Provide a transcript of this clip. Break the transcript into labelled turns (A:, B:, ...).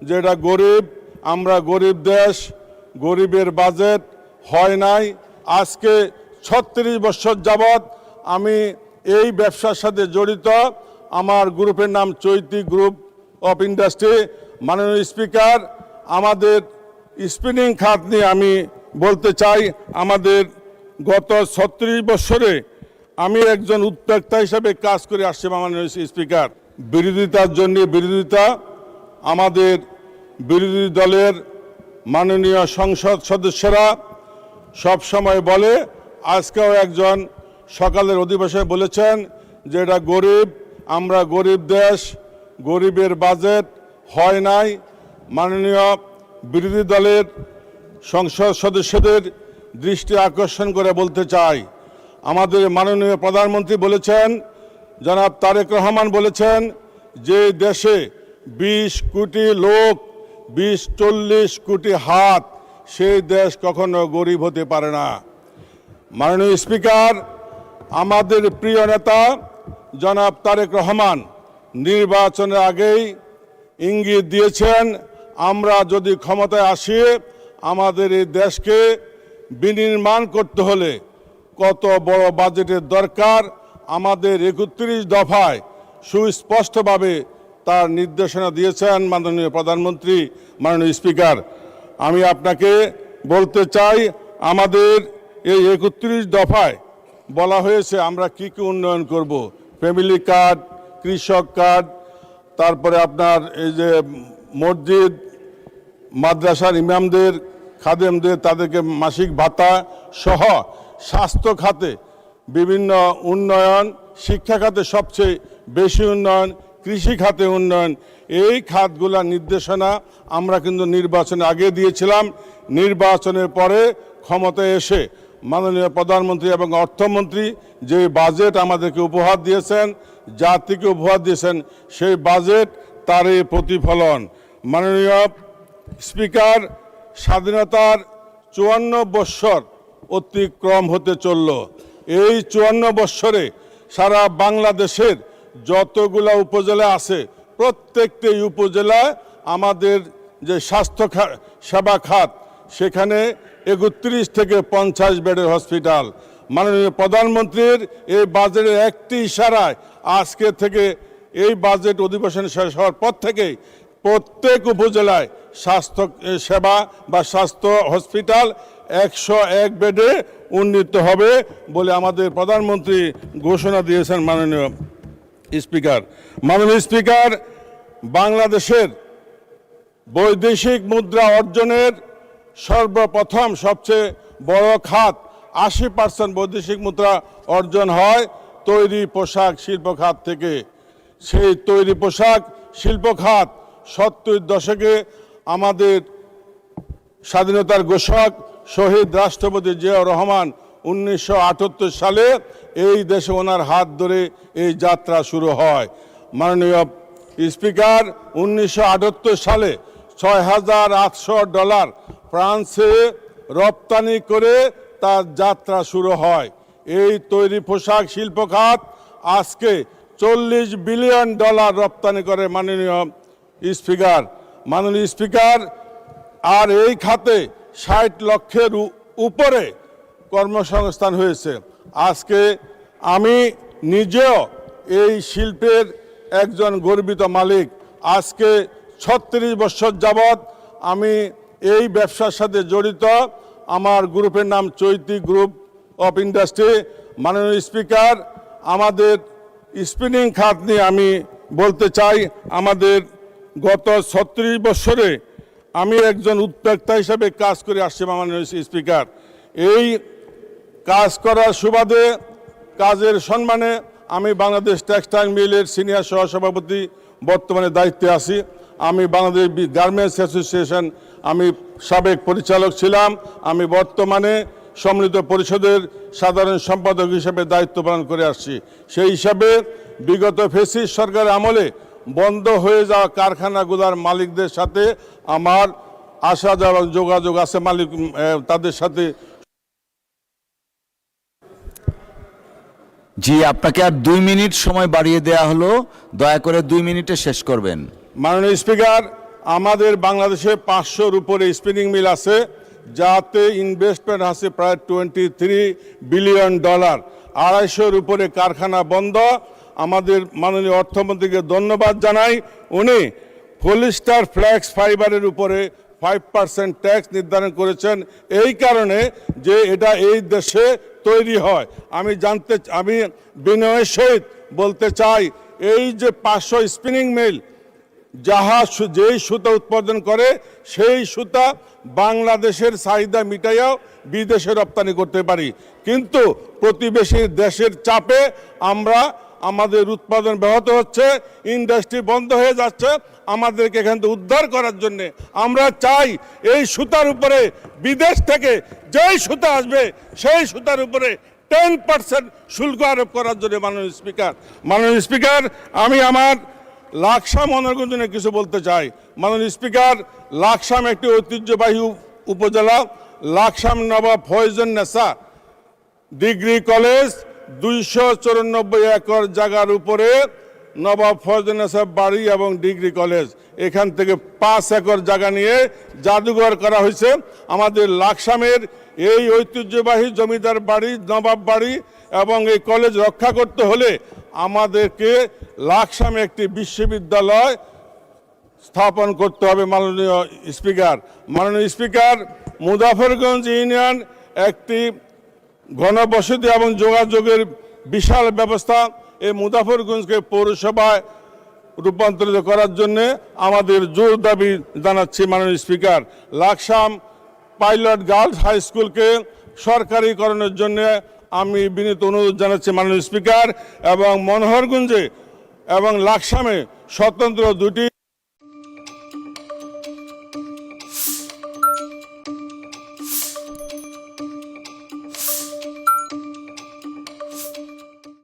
A: যে এটা গরিব, আমরা গরিব দেশ, গরিবের বাজেট হয় নাই। আজকে ৩৬ বছর যাবৎ আমি এই ব্যবসার সাথে জড়িত। আমার গ্রুপের নাম চৈতি গ্রুপ অফ ইন্ডাস্ট্রি। মাননীয় স্পিকার, আমাদের স্পিনিং খাত নিয়ে আমি বলতে চাই, আমাদের গত ৩৬ বছরে আমি একজন উদ্যোক্তা হিসেবে কাজ করে আসছি। মাননীয় স্পিকার, বিরোধিতার জন্য বিরোধিতা, আমাদের বিরোধী দলের মাননীয় সংসদ সদস্যরা সব সময় বলে, আজকেও একজন সকালের অধিবেশনে বলেছেন যে এটা গরিব, আমরা গরিব দেশ, গরিবের বাজেট হয় নাই। মাননীয় বিরোধী দলের সংসদ সদস্যদের দৃষ্টি আকর্ষণ করে বলতে চাই, আমাদের মাননীয় প্রধানমন্ত্রী বলেছেন, জনাব তারেক রহমান বলেছেন, যে দেশে ২০ কোটি লোক, ২০-৪০ কোটি হাত, সেই দেশ কখনো গরিব হতে পারে না। মাননীয় স্পিকার, আমাদের প্রিয় নেতা জনাব তারেক রহমান নির্বাচনের আগেই ইঙ্গিত দিয়েছেন, আমরা যদি ক্ষমতায় আসি আমাদের এই দেশকে বিনির্মাণ করতে হলে কত বড় বাজেটের দরকার, আমাদের ৩১ দফায় সুস্পষ্টভাবে তার নির্দেশনা দিয়েছেন মাননীয় প্রধানমন্ত্রী। মাননীয় স্পিকার, আমি আপনাকে বলতে চাই, আমাদের এই ৩১ দফায় বলা হয়েছে আমরা কি কি উন্নয়ন করব। ফ্যামিলি কার্ড, কৃষক কার্ড, তারপরে আপনার এই যে মসজিদ মাদ্রাসার ইমামদের, খাদেমদের, তাদেরকে মাসিক ভাতা সহ স্বাস্থ্য খাতে বিভিন্ন উন্নয়ন, শিক্ষা খাতে সবচেয়ে বেশি উন্নয়ন, কৃষি খাতে উন্নয়ন, এই খাতগুলোর নির্দেশনা আমরা কিন্তু নির্বাচনে আগে দিয়েছিলাম। নির্বাচনের পরে ক্ষমতায় এসে মাননীয় প্রধানমন্ত্রী এবং অর্থমন্ত্রী যে বাজেট আমাদেরকে উপহার দিয়েছেন, জাতিকে উপহার দিয়েছেন, সেই বাজেট তারই প্রতিফলন। মাননীয় স্পিকার, স্বাধীনতার ৫৪ বৎসর অতিক্রম হতে চলল। এই ৫৪ বৎসরে সারা বাংলাদেশের যতগুলো উপজেলা আছে, প্রত্যেকটি উপজেলায় আমাদের যে স্বাস্থ্য সেবা খাত, সেখানে ৩১ থেকে ৫০ বেডের হসপিটাল। মাননীয় প্রধানমন্ত্রীর এই বাজেটের একটি ইশারায় আজকে থেকে এই বাজেট অধিবেশন শেষ হওয়ার পর থেকেই প্রত্যেক উপজেলায় স্বাস্থ্য সেবা বা স্বাস্থ্য হসপিটাল ১০১ বেডে উন্নীত হবে বলে আমাদের প্রধানমন্ত্রী ঘোষণা দিয়েছেন। মাননীয় স্পিকার, মাননীয় স্পিকার, বাংলাদেশের বৈদেশিক মুদ্রা অর্জনের সর্বপ্রথম সবচেয়ে বড় খাত, ৮০% বৈদেশিক মুদ্রা অর্জন হয় তৈরি পোশাক শিল্প খাত থেকে। সেই তৈরি পোশাক শিল্প খাত ৭০ দশকে আমাদের স্বাধীনতার ঘোষক শহীদ রাষ্ট্রপতি জিয়াউর রহমান ১৯৭৮ সালে এই দেশে ওনার হাত ধরে এই যাত্রা শুরু হয়। মাননীয় স্পিকার, ১৯৭৮ সালে $৬,৮০০ ফ্রান্সে রপ্তানি করে তার যাত্রা শুরু হয়। এই তৈরি পোশাক শিল্প খাত আজকে $৪০ বিলিয়ন রপ্তানি করে। মাননীয় স্পিকার, মাননীয় স্পিকার, আর এই খাতে ৬০ লক্ষের উপরে কর্মসংস্থান হয়েছে। আজকে আমি নিজেও এই শিল্পের একজন গর্বিত মালিক। আজকে ৩৬ বছর যাবৎ আমি এই ব্যবসার সাথে জড়িত। আমার গ্রুপের নাম চৈতি গ্রুপ অফ ইন্ডাস্ট্রি। মাননীয় স্পিকার, আমাদের স্পিনিং খাত নিয়ে আমি বলতে চাই, আমাদের গত ৩৬ বছরে আমি একজন উদ্যোক্তা হিসেবে কাজ করে আসছি। মাননীয় স্পিকার, এই কাজ করার সুবাদে, কাজের সম্মানে আমি বাংলাদেশ টেক্সটাইল মিলের সিনিয়র সহসভাপতি বর্তমানে দায়িত্বে আছি। আমি বাংলাদেশ গার্মেন্টস অ্যাসোসিয়েশন আমি সাবেক পরিচালক ছিলাম। আমি বর্তমানে সম্মিলিত পরিষদের সাধারণ সম্পাদক হিসেবে দায়িত্ব পালন করে আসছি। সেই হিসাবে বিগত ফ্যাসিস্ট সরকারের আমলে বন্ধ হয়ে যাওয়া কারখানাগুলোর মালিকদের সাথে আমার আসা যাওয়ার যোগাযোগ আছে। মালিক তাদের সাথে।
B: জি, আপনাকে আর ২ মিনিট সময় বাড়িয়ে দেয়া হলো, দয়া করে ২ মিনিটে শেষ করবেন।
A: মাননীয় স্পিকার, আমাদের বাংলাদেশে 500-র উপরে স্পিনিং মিল আছে, যাতে ইনভেস্টমেন্ট আছে প্রায় $23 বিলিয়ন। 250-র উপরে কারখানা বন্ধ। আমাদের মাননীয় অর্থমন্ত্রীকে ধন্যবাদ জানাই, উনি পলিস্টার ফ্ল্যাক্স ফাইবারের উপরে 5% ট্যাক্স নির্ধারণ করেছেন, এই কারণে যে এটা এই দেশে তৈরি হয়। আমি বিনয়ের সহিত বলতে চাই, এই যে 500 স্পিনিং মিল যেই সুতা উৎপাদন করে, সেই সুতা বাংলাদেশের চাহিদা মিটাইয়াও বিদেশে রপ্তানি করতে পারি, কিন্তু প্রতিবেশী দেশের চাপে আমাদের উৎপাদন ব্যাহত হচ্ছে, ইন্ডাস্ট্রি বন্ধ হয়ে যাচ্ছে। আমাদেরকে এখান থেকে উদ্ধার করার জন্য আমরা চাই এই সুতার উপরে বিদেশ থেকে যেই সুতা আসবে সেই সুতার উপরে 10% শুল্ক আরোপ করার জন্য মাননীয় স্পিকার, আমি আমার লাকসাম মনোহরগঞ্জ নিয়ে কিছু বলতে চাই। মাননীয় স্পিকার, লাকসাম একটি ঐতিহ্যবাহী উপজেলা। লাকসাম নবাব ফয়জুন্নেসা ডিগ্রি কলেজ 294 একর জায়গার উপরে নবাব ফয়জুন্নেসা বাড়ি এবং ডিগ্রি কলেজ, এখান থেকে 5 একর জায়গা নিয়ে জাদুঘর করা হয়েছে। আমাদের লাকসামের এই ঐতিহ্যবাহী জমিদার বাড়ি, নবাব বাড়ি এবং এই কলেজ রক্ষা করতে হলে আমাদেরকে লাকসামে একটি বিশ্ববিদ্যালয় স্থাপন করতে হবে। মাননীয় স্পিকার, মুজাফরগঞ্জ ইউনিয়ন একটি ঘনবসতি এবং যোগাযোগের বিশাল ব্যবস্থা। এই মুজাফরগঞ্জকে পৌরসভায় রূপান্তরিত করার জন্য আমাদের জোর দাবি জানাচ্ছি। মাননীয় speaker, Laksam pilot girls high স্কুলকে সরকারিকরণের জন্য আমি বিনীত অনুরোধ জানাচ্ছি মাননীয় স্পিকার, এবং মনোহরগঞ্জে এবং লাকসামে স্বতন্ত্র 2টি